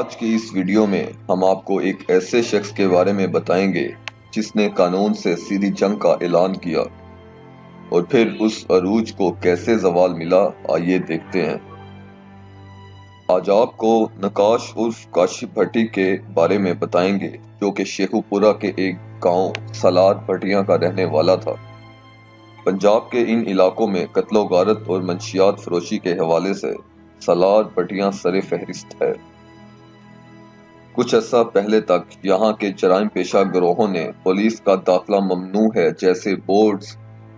آج کی اس ویڈیو میں ہم آپ کو ایک ایسے شخص کے بارے میں بتائیں گے جس نے قانون سے سیدھی جنگ کا اعلان کیا اور پھر اس عروج کو کیسے زوال ملا، آئیے دیکھتے ہیں۔ آج آپ کو نقاش عرف کاشف بھٹی کے بارے میں بتائیں گے، جو کہ شیخو پورہ کے ایک گاؤں سالار بھٹیاں کا رہنے والا تھا۔ پنجاب کے ان علاقوں میں قتل و غارت اور منشیات فروشی کے حوالے سے سالار بھٹیاں سر فہرست ہے۔ کچھ عرصہ پہلے تک یہاں کے جرائم پیشہ گروہوں نے پولیس کا داخلہ ممنوع ہے جیسے بورڈز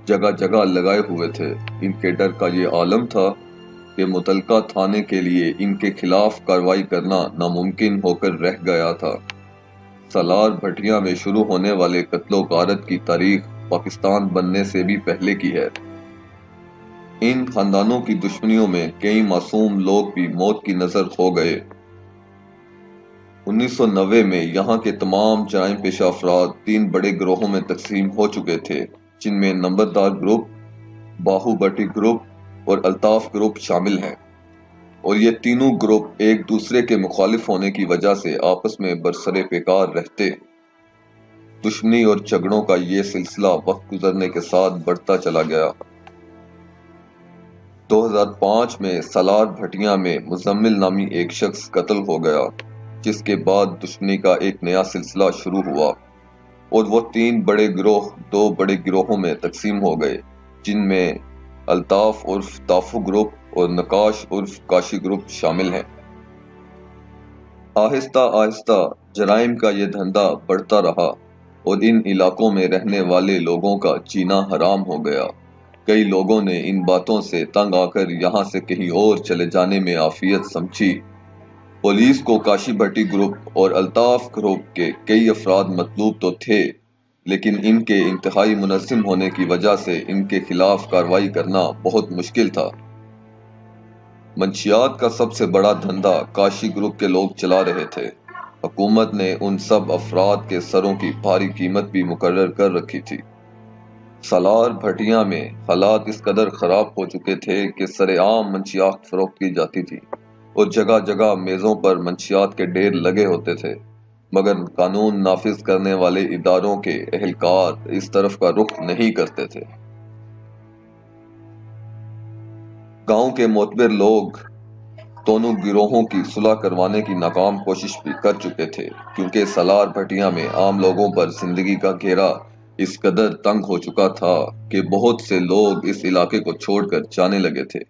جگہ جگہ لگائے ہوئے تھے۔ ان کے ڈر کا یہ عالم تھا کہ متعلقہ تھانے کے لیے ان کے خلاف کارروائی کرنا ناممکن ہو کر رہ گیا تھا۔ سالار بھٹیاں میں شروع ہونے والے قتل و غارت کی تاریخ پاکستان بننے سے بھی پہلے کی ہے۔ ان خاندانوں کی دشمنیوں میں کئی معصوم لوگ بھی موت کی نظر ہو گئے۔ 1990 میں یہاں کے تمام جرائم پیشہ افراد 3 بڑے گروہوں میں تقسیم ہو چکے تھے، جن میں نمبردار گروپ، باہو بھٹی گروپ اور الطاف گروپ شامل ہیں، اور یہ تینوں گروپ ایک دوسرے کے مخالف ہونے کی وجہ سے آپس میں برسر پیکار رہتے۔ دشمنی اور جھگڑوں کا یہ سلسلہ وقت گزرنے کے ساتھ بڑھتا چلا گیا۔ 2005 میں سالار بھٹیاں میں مزمل نامی ایک شخص قتل ہو گیا، جس کے بعد دشمنی کا ایک نیا سلسلہ شروع ہوا اور وہ 3 بڑے گروہ 2 بڑے گروہوں میں تقسیم ہو گئے، جن میں الطاف عرف تافو گروپ اور نقاش عرف کاشی گروپ شامل ہیں۔ آہستہ آہستہ جرائم کا یہ دھندا بڑھتا رہا اور ان علاقوں میں رہنے والے لوگوں کا جینا حرام ہو گیا۔ کئی لوگوں نے ان باتوں سے تنگ آ کر یہاں سے کہیں اور چلے جانے میں عافیت سمجھی۔ پولیس کو کاشی بھٹی گروپ اور الطاف گروپ کے کئی افراد مطلوب تو تھے، لیکن ان کے انتہائی منظم ہونے کی وجہ سے ان کے خلاف کارروائی کرنا بہت مشکل تھا۔ منشیات کا سب سے بڑا دھندا کاشی گروپ کے لوگ چلا رہے تھے۔ حکومت نے ان سب افراد کے سروں کی بھاری قیمت بھی مقرر کر رکھی تھی۔ سالار بھٹیاں میں حالات اس قدر خراب ہو چکے تھے کہ سرِ عام منشیات فروخت کی جاتی تھی اور جگہ جگہ میزوں پر منشیات کے ڈھیر لگے ہوتے تھے، مگر قانون نافذ کرنے والے اداروں کے اہلکار اس طرف کا رخ نہیں کرتے تھے۔ گاؤں کے معتبر لوگ دونوں گروہوں کی صلح کروانے کی ناکام کوشش بھی کر چکے تھے، کیونکہ سالار بھٹیاں میں عام لوگوں پر زندگی کا گھیرا اس قدر تنگ ہو چکا تھا کہ بہت سے لوگ اس علاقے کو چھوڑ کر جانے لگے تھے۔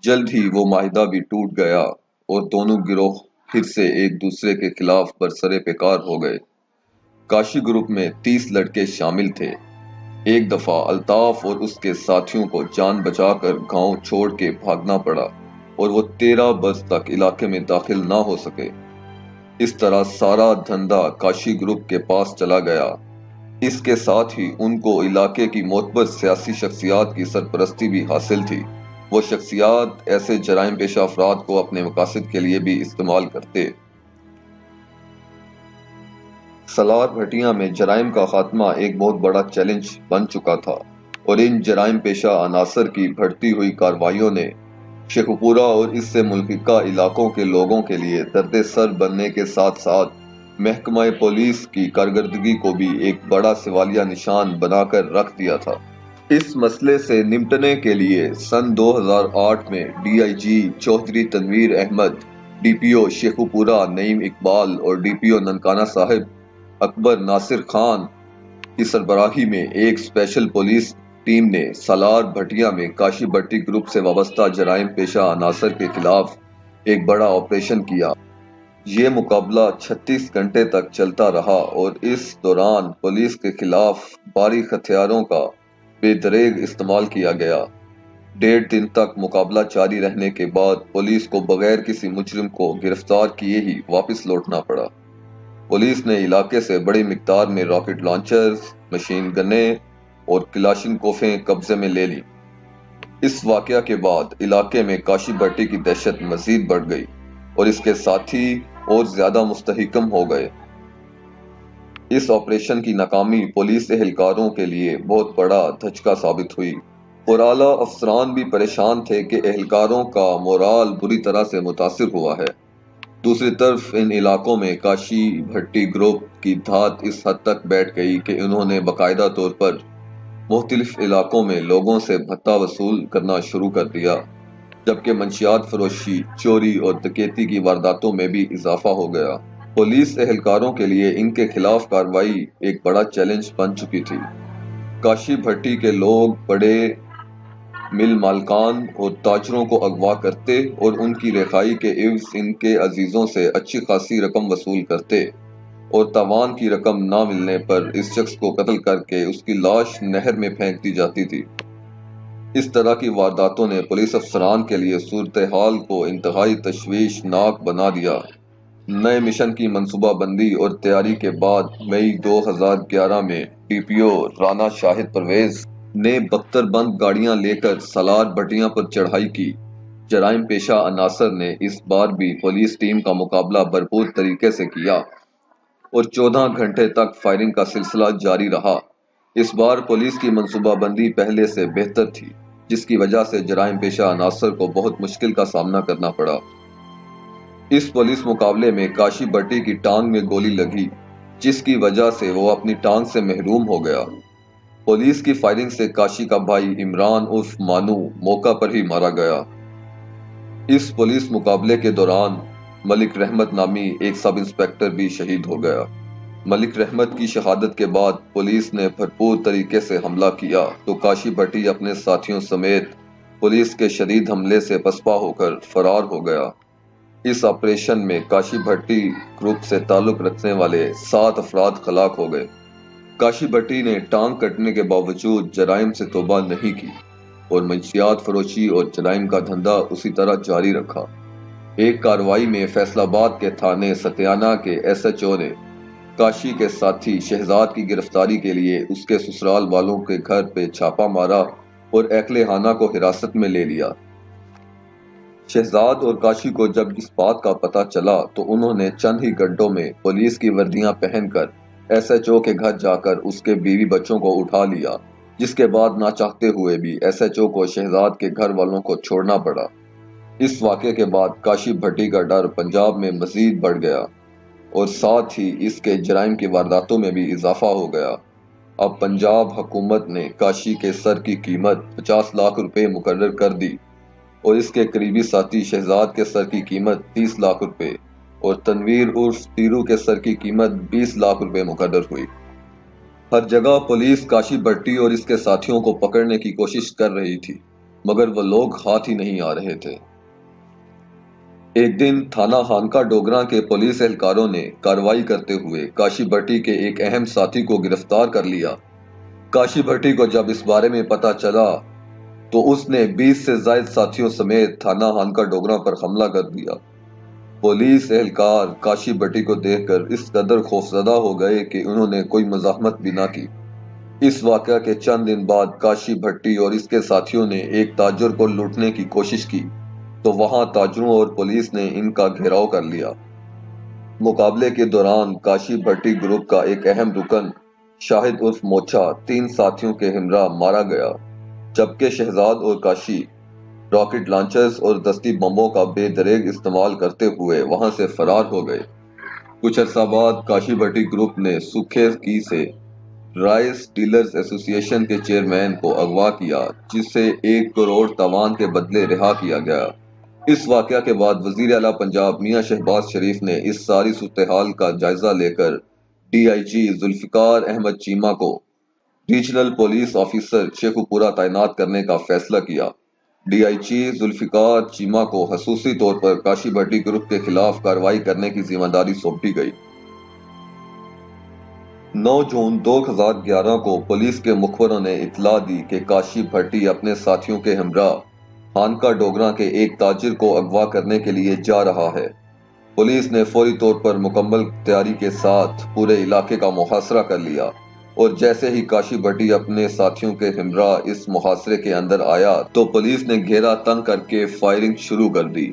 جلد ہی وہ معاہدہ بھی ٹوٹ گیا اور دونوں گروہ پھر سے ایک دوسرے کے خلاف برسر پیکار ہو گئے۔ کاشی گروپ میں 30 لڑکے شامل تھے۔ ایک دفعہ الطاف اور اس کے ساتھیوں کو جان بچا کر گاؤں چھوڑ کے بھاگنا پڑا اور وہ 13 برس تک علاقے میں داخل نہ ہو سکے۔ اس طرح سارا دھندا کاشی گروپ کے پاس چلا گیا۔ اس کے ساتھ ہی ان کو علاقے کی معتبر سیاسی شخصیات کی سرپرستی بھی حاصل تھی۔ وہ شخصیات ایسے جرائم پیشہ افراد کو اپنے مقاصد کے لیے بھی استعمال کرتے۔ سالار بھٹیاں میں جرائم کا خاتمہ ایک بہت بڑا چیلنج بن چکا تھا، اور ان جرائم پیشہ عناصر کی بڑھتی ہوئی کارروائیوں نے شیخو پورہ اور اس سے ملحقہ علاقوں کے لوگوں کے لیے درد سر بننے کے ساتھ ساتھ محکمہ پولیس کی کارکردگی کو بھی ایک بڑا سوالیہ نشان بنا کر رکھ دیا تھا۔ اس مسئلے سے نمٹنے کے لیے سن 2008 میں D I G Chaudhry Tanveer Ahmed, D P O Sheikhupura Naeem Iqbal اور ڈی پی او ننکانہ صاحب اکبر ناصر خان کی سربراہی میں ایک اسپیشل پولیس ٹیم نے سالار بھٹیاں میں کاشی بھٹی گروپ سے وابستہ جرائم پیشہ عناصر کے خلاف ایک بڑا آپریشن کیا۔ یہ مقابلہ 36 گھنٹے تک چلتا رہا اور اس دوران پولیس کے خلاف باریک ہتھیاروں کا بے دریغ استعمال کیا گیا۔ 1.5 دن تک مقابلہ جاری رہنے کے بعد پولیس کو بغیر کسی مجرم کو گرفتار کیے ہی واپس لوٹنا پڑا۔ پولیس نے علاقے سے بڑی مقدار میں راکٹ لانچرز، مشین گنیں اور کلاشنکوفیں قبضے میں لے لیں۔ اس واقعہ کے بعد علاقے میں کاشی بھٹی کی دہشت مزید بڑھ گئی اور اس کے ساتھی اور زیادہ مستحکم ہو گئے۔ اس آپریشن کی ناکامی پولیس اہلکاروں کے لیے بہت بڑا دھچکا ثابت ہوئی، اور اعلیٰ افسران بھی پریشان تھے کہ اہلکاروں کا مورال بری طرح سے متاثر ہوا ہے۔ دوسری طرف ان علاقوں میں کاشی بھٹی گروپ کی دھات اس حد تک بیٹھ گئی کہ انہوں نے باقاعدہ طور پر مختلف علاقوں میں لوگوں سے بھتہ وصول کرنا شروع کر دیا، جبکہ منشیات فروشی، چوری اور ڈکیتی کی وارداتوں میں بھی اضافہ ہو گیا۔ پولیس اہلکاروں کے لیے ان کے خلاف کارروائی ایک بڑا چیلنج بن چکی تھی۔ کاشی بھٹی کے لوگ بڑے مل مالکان اور تاجروں کو اغوا کرتے اور ان کی رہائی کے عوض ان کے عزیزوں سے اچھی خاصی رقم وصول کرتے، اور تاوان کی رقم نہ ملنے پر اس شخص کو قتل کر کے اس کی لاش نہر میں پھینک دی جاتی تھی۔ اس طرح کی وارداتوں نے پولیس افسران کے لیے صورتحال کو انتہائی تشویشناک بنا دیا۔ نئے مشن کی منصوبہ بندی اور تیاری کے بعد مئی 2011 میں ڈی پی او رانا شاہد پرویز نے بختر بند گاڑیاں لے کر سالار بٹیاں پر چڑھائی کی۔ جرائم پیشہ عناصر نے اس بار بھی پولیس ٹیم کا مقابلہ بھرپور طریقے سے کیا اور 14 گھنٹے تک فائرنگ کا سلسلہ جاری رہا۔ اس بار پولیس کی منصوبہ بندی پہلے سے بہتر تھی، جس کی وجہ سے جرائم پیشہ عناصر کو بہت مشکل کا سامنا کرنا پڑا۔ اس پولیس مقابلے میں کاشی بھٹی کی ٹانگ میں گولی لگی، جس کی وجہ سے وہ اپنی ٹانگ سے محروم ہو گیا۔ پولیس کی فائرنگ سے کاشی کا بھائی عمران عرف مانو موقع پر ہی مارا گیا۔ اس پولیس مقابلے کے دوران ملک رحمت نامی ایک سب انسپکٹر بھی شہید ہو گیا۔ ملک رحمت کی شہادت کے بعد پولیس نے بھرپور طریقے سے حملہ کیا تو کاشی بھٹی اپنے ساتھیوں سمیت پولیس کے شدید حملے سے پسپا ہو کر فرار ہو گیا۔ اس آپریشن میں کاشی بھٹی گروپ سے تعلق رکھنے والے 7 افراد ہلاک ہو گئے۔ کاشی بھٹی نے ٹانگ کٹنے کے باوجود جرائم سے توبہ نہیں کی اور منشیات فروشی اور جرائم کا دھندا اسی طرح جاری رکھا۔ ایک کارروائی میں فیصل آباد کے تھانے ستیانہ کے ایس ایچ او نے کاشی کے ساتھی شہزاد کی گرفتاری کے لیے اس کے سسرال والوں کے گھر پہ چھاپا مارا اور اہل خانہ کو حراست میں لے لیا۔ شہزاد اور کاشی کو جب اس بات کا پتہ چلا تو انہوں نے چند ہی گھنٹوں میں پولیس کی وردیاں پہن کر ایس ایچ او کے گھر جا کر اس کے بیوی بچوں کو اٹھا لیا، جس کے بعد نہ چاہتے ہوئے بھی ایس ایچ او کو شہزاد کے گھر والوں کو چھوڑنا پڑا۔ اس واقعے کے بعد کاشی بھٹی کا ڈر پنجاب میں مزید بڑھ گیا اور ساتھ ہی اس کے جرائم کی وارداتوں میں بھی اضافہ ہو گیا۔ اب پنجاب حکومت نے کاشی کے سر کی قیمت 50 لاکھ روپے مقرر کر دی اور اس کے قریبی ساتھی شہزاد کے سر کی قیمت 30 لاکھ روپے اور تنویر عرف پیرو کے سر کی قیمت 20 لاکھ روپے مقرر ہوئی۔ ہر جگہ پولیس کاشی بھٹی اور اس کے ساتھیوں کو پکڑنے کی کوشش کر رہی تھی، مگر وہ لوگ ہاتھ ہی نہیں آ رہے تھے۔ ایک دن تھانہ ہانکا ڈوگراں کے پولیس اہلکاروں نے کارروائی کرتے ہوئے کاشی بھٹی کے ایک اہم ساتھی کو گرفتار کر لیا۔ کاشی بھٹی کو جب اس بارے میں پتہ چلا تو اس نے 20 سے زائد ساتھیوں سمیت تھانہ ہانکا ڈوگراں پر حملہ کر دیا۔ پولیس اہلکار کاشی بھٹی کو دیکھ کر اس قدر خوفزدہ ہو گئے کہ انہوں نے کوئی مزاحمت بھی نہ کی۔ اس واقعہ کے چند دن بعد کاشی بھٹی اور اس کے ساتھیوں نے ایک تاجر کو لوٹنے کی کوشش کی تو وہاں تاجروں اور پولیس نے ان کا گھیراؤ کر لیا۔ مقابلے کے دوران کاشی بھٹی گروپ کا ایک اہم رکن شاہد عرف موچا 3 ساتھیوں کے ہمراہ مارا گیا، جبکہ شہزاد اور کاشی راکٹ لانچرز اور دستی بموں کا بے دریغ استعمال کرتے ہوئے وہاں سے فرار ہو گئے۔ کچھ عرصہ بعد کاشی بھٹی گروپ نے سکھے کی سے رائس ڈیلرز ایسوسی ایشن کے چیئرمین کو اغوا کیا، جسے 1 کروڑ تاوان کے بدلے رہا کیا گیا۔ اس واقعہ کے بعد وزیر اعلیٰ پنجاب میاں شہباز شریف نے اس ساری صورتحال کا جائزہ لے کر ڈی آئی جی ذوالفقار احمد چیمہ کو ریجنل پولیس آفیسر شیخوپورہ تعینات کرنے کا فیصلہ کیا۔ ڈی آئی جی ذوالفقار چیمہ کو خصوصی طور پر کاشی بھٹی گروپ کے خلاف کارروائی کرنے کی ذمہ داری سونپی گئی۔ 9 جون 2011 کو پولیس کے مخبروں نے اطلاع دی کہ کاشی بھٹی اپنے ساتھیوں کے ہمراہ ہانکا ڈوگراں کے ایک تاجر کو اغوا کرنے کے لیے جا رہا ہے۔ پولیس نے فوری طور پر مکمل تیاری کے ساتھ پورے علاقے کا محاصرہ کر لیا اور جیسے ہی کاشی بھٹی اپنے ساتھیوں کے ہمراہ اس محاصرے کے اندر آیا تو پولیس نے گھیرا تنگ کر کے فائرنگ شروع کر دی۔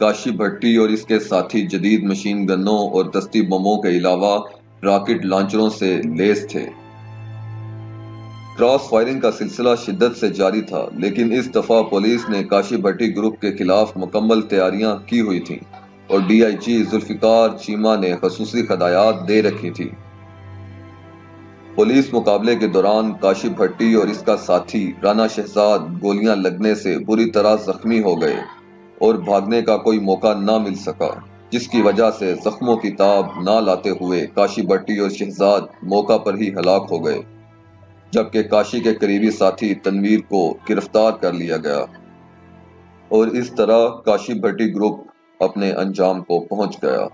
کاشی بھٹی اور اس کے ساتھی جدید مشین گنوں اور دستی بموں کے علاوہ راکٹ لانچروں سے لیس تھے۔ کراس فائرنگ کا سلسلہ شدت سے جاری تھا، لیکن اس دفعہ پولیس نے کاشی بھٹی گروپ کے خلاف مکمل تیاریاں کی ہوئی تھیں۔ اور ڈی آئی جی ذوالفقار چیمہ نے خصوصی ہدایات دے رکھی تھی۔ پولیس مقابلے کے دوران کاشف بھٹی اور اس کا ساتھی رانا شہزاد گولیاں لگنے سے بری طرح زخمی ہو گئے اور بھاگنے کا کوئی موقع نہ مل سکا، جس کی وجہ سے زخموں کی تاب نہ لاتے ہوئے کاشف بھٹی اور شہزاد موقع پر ہی ہلاک ہو گئے، جبکہ کاشی کے قریبی ساتھی تنویر کو گرفتار کر لیا گیا اور اس طرح کاشف بھٹی گروپ اپنے انجام کو پہنچ گیا۔